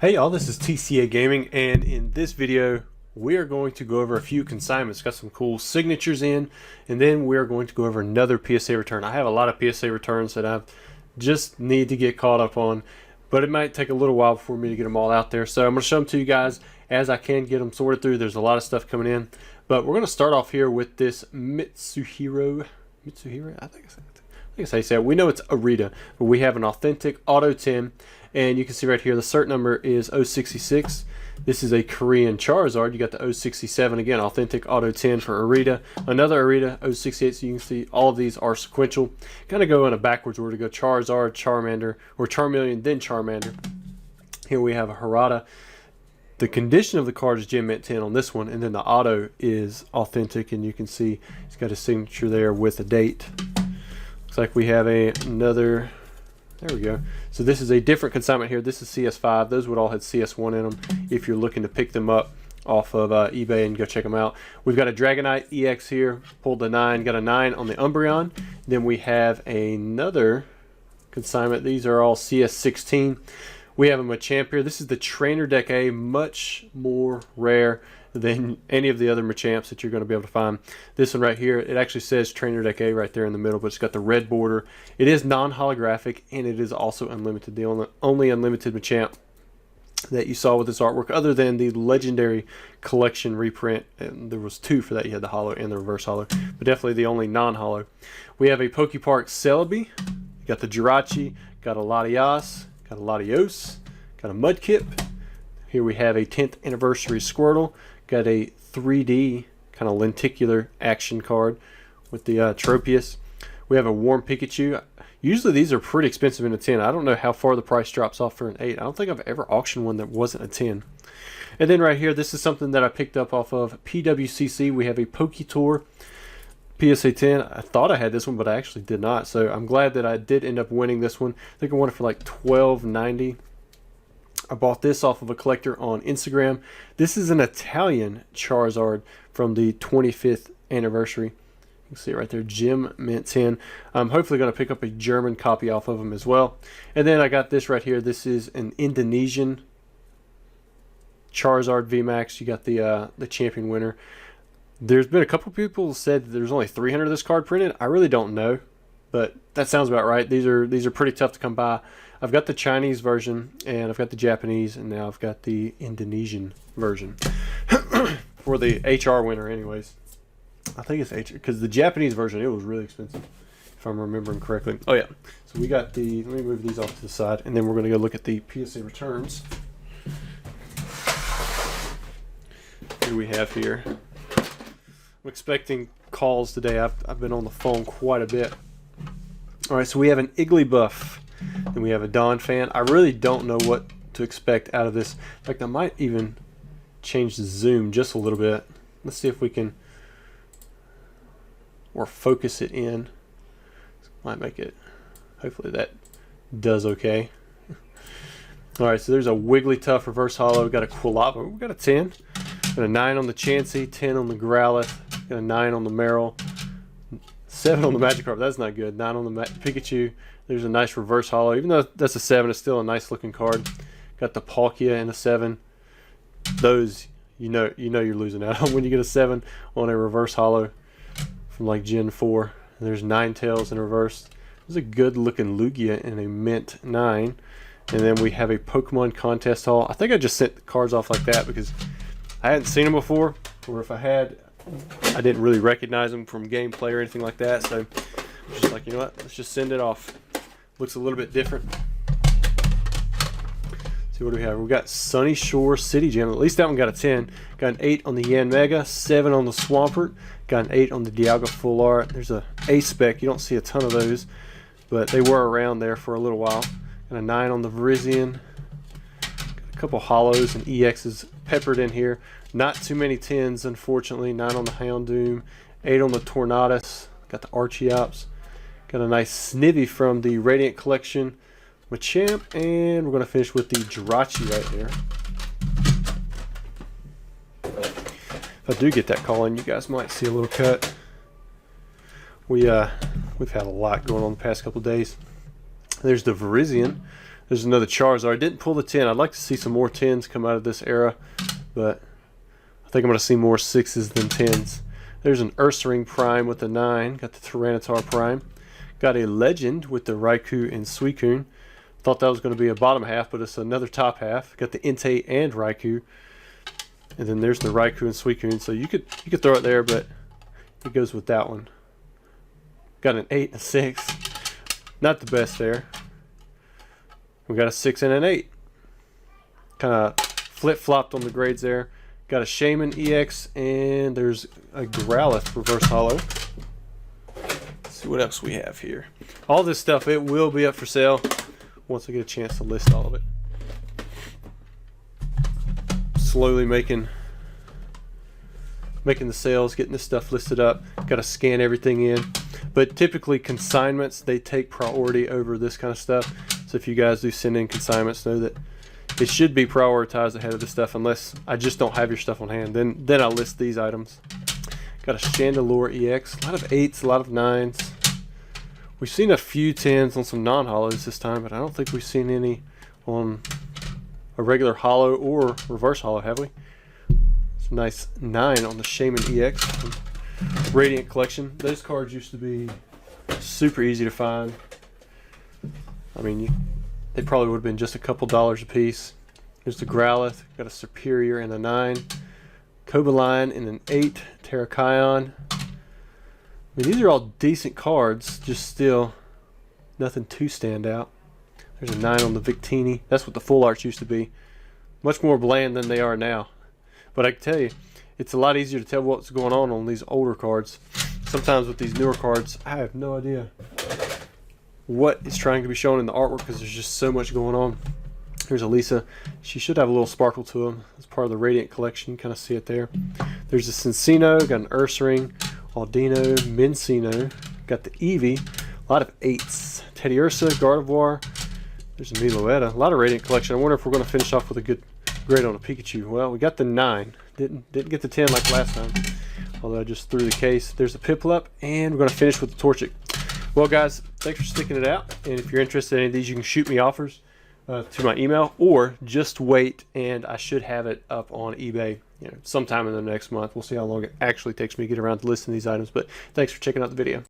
Hey y'all, this is TCA Gaming, and in this video we are going to go over a few consignments. Got some cool signatures in, and then we're going to go over another PSA return. I have a lot of PSA returns that I just need to get caught up on, but it might take a little while for me to get them all out there. So I'm going to show them to you guys as I can get them sorted through. There's a lot of stuff coming in, but we're going to start off here with this Mitsuhiro, I think it's how you say it. We know it's Arita, but we have an authentic Auto 10. And you can see right here the cert number is 066. This is a Korean Charizard. You got the 067 again, authentic Auto 10 for Arita. Another Arita 068. So you can see all of these are sequential. Kind of go in a backwards order to go Charizard, Charmander, or Charmeleon, then Charmander. Here we have a Harada. The condition of the card is Gem Mint 10 on this one, and then the Auto is authentic, and you can see it's got a signature there with a date. Looks like we have another. There we go. So this is a different consignment here. This is CS5. Those would all have CS1 in them if you're looking to pick them up off of eBay and go check them out. We've got a Dragonite EX here. Pulled the 9. Got a 9 on the Umbreon. Then we have another consignment. These are all CS16. We have a Machamp here. This is the Trainer Deck A. Much more rare than any of the other Machamps that you're going to be able to find. This one right here, it actually says Trainer Deck A right there in the middle, but it's got the red border. It is non-holographic, and it is also unlimited. The only unlimited Machamp that you saw with this artwork, other than the Legendary Collection reprint, and there was two for that. You had the holo and the reverse holo, but definitely the only non-holo. We have a Pokepark Celebi, got the Jirachi, got a Latias, got a Latios, got a Mudkip. Here we have a 10th anniversary Squirtle. Got a 3D kind of lenticular action card with the Tropius. We have a Warm Pikachu. Usually these are pretty expensive in a 10. I don't know how far the price drops off for an 8. I don't think I've ever auctioned one that wasn't a 10. And then right here, this is something that I picked up off of PWCC. We have a PokeTour PSA 10. I thought I had this one, but I actually did not. So I'm glad that I did end up winning this one. I think I won it for like $12.90. I bought this off of a collector on Instagram. This is an Italian Charizard from the 25th anniversary. You can see it right there, Gem Mint 10. I'm hopefully going to pick up a German copy off of them as well. And then I got this right here. This is an Indonesian Charizard VMAX. You got the champion winner. There's been a couple people who said there's only 300 of this card printed. I really don't know, but that sounds about right. These are pretty tough to come by. I've got the Chinese version, and I've got the Japanese, and now I've got the Indonesian version for the HR winner anyways. I think it's HR, because the Japanese version, it was really expensive, if I'm remembering correctly. Oh yeah, so we got the, let me move these off to the side, and then we're going to go look at the PSA returns. What do we have here? I'm expecting calls today. I've been on the phone quite a bit. Alright, so we have an Igglybuff. Then we have a Don fan. I really don't know what to expect out of this. In fact, I might even change the zoom just a little bit. Let's see if we can, or focus it in. Might make it, hopefully that does okay. Alright, so there's a Wigglytuff reverse holo. We've got a Quilava. We've got a 10. Got a 9 on the Chansey, 10 on the Growlithe, got a 9 on the Meryl, 7 on the Magikarp. That's not good. 9 on the Pikachu. There's a nice reverse holo. Even though that's a 7, it's still a nice looking card. Got the Palkia and a 7. Those, you know you're losing out on when you get a 7 on a reverse holo from like Gen 4. And there's Ninetales in reverse. There's a good looking Lugia in a mint 9. And then we have a Pokemon contest haul. I think I just sent the cards off like that because I hadn't seen them before, or if I had, I didn't really recognize them from gameplay or anything like that. So I was just like, you know what, let's just send it off. Looks a little bit different. Let's see what do we have. We got Sunny Shore City Gem. At least that one got a 10. Got an 8 on the Yanmega, 7 on the Swampert. Got an 8 on the Dialga Full Art. There's a A-Spec. You don't see a ton of those, but they were around there for a little while. Got a 9 on the Virizion. Got a couple Holos and EXs peppered in here. Not too many 10s, unfortunately. 9 on the Houndoom, 8 on the Tornadus. Got the Archeops. Got a nice Snivy from the Radiant Collection, Machamp, and we're going to finish with the Jirachi right here. If I do get that call in, you guys might see a little cut. We've had a lot going on the past couple of days. There's the Virizion. There's another Charizard. I didn't pull the 10. I'd like to see some more 10s come out of this era, but I think I'm going to see more 6s than 10s. There's an Ursaring Prime with the 9. Got the Tyranitar Prime. Got a Legend with the Raikou and Suicune. Thought that was going to be a bottom half, but it's another top half. Got the Entei and Raikou. And then there's the Raikou and Suicune. So you could throw it there, but it goes with that one. Got an 8 and a 6. Not the best there. We got a 6 and an 8. Kind of flip-flopped on the grades there. Got a Shaman EX, and there's a Growlithe reverse holo. Let's see what else we have here. All this stuff, it will be up for sale once I get a chance to list all of it. Slowly making the sales, getting this stuff listed up. Got to scan everything in. But typically consignments, they take priority over this kind of stuff. So if you guys do send in consignments, know that it should be prioritized ahead of this stuff, unless I just don't have your stuff on hand. Then I'll list these items. Got a Chandelure EX, a lot of 8s, a lot of 9s. We've seen a few 10s on some non-holos this time, but I don't think we've seen any on a regular holo or reverse holo, have we? It's a nice 9 on the Shaman EX. Radiant Collection. Those cards used to be super easy to find. I mean, they probably would have been just a couple dollars a piece. There's the Growlithe, got a Superior and a 9. Cobaline and an 8. Terrakion. I mean, these are all decent cards, just still nothing too stand out. There's a 9 on the Victini. That's what the full arts used to be. Much more bland than they are now. But I can tell you, it's a lot easier to tell what's going on these older cards. Sometimes with these newer cards, I have no idea what is trying to be shown in the artwork because there's just so much going on. Here's Elisa. She should have a little sparkle to them. It's part of the Radiant Collection. You kind of see it there. There's a Cincino, got an Ursaring, Aldino, Mincino, got the Eevee, a lot of 8s. Teddy Ursa, Gardevoir. There's a Miloetta. A lot of Radiant Collection. I wonder if we're going to finish off with a good grade on a Pikachu. Well, we got the 9. Didn't get the 10 like last time, although I just threw the case. There's a Piplup, and we're going to finish with the Torchic. Well, guys, thanks for sticking it out. And if you're interested in any of these, you can shoot me offers to my email, or just wait, and I should have it up on eBay, sometime in the next month. We'll see how long it actually takes me to get around to listing these items. But thanks for checking out the video.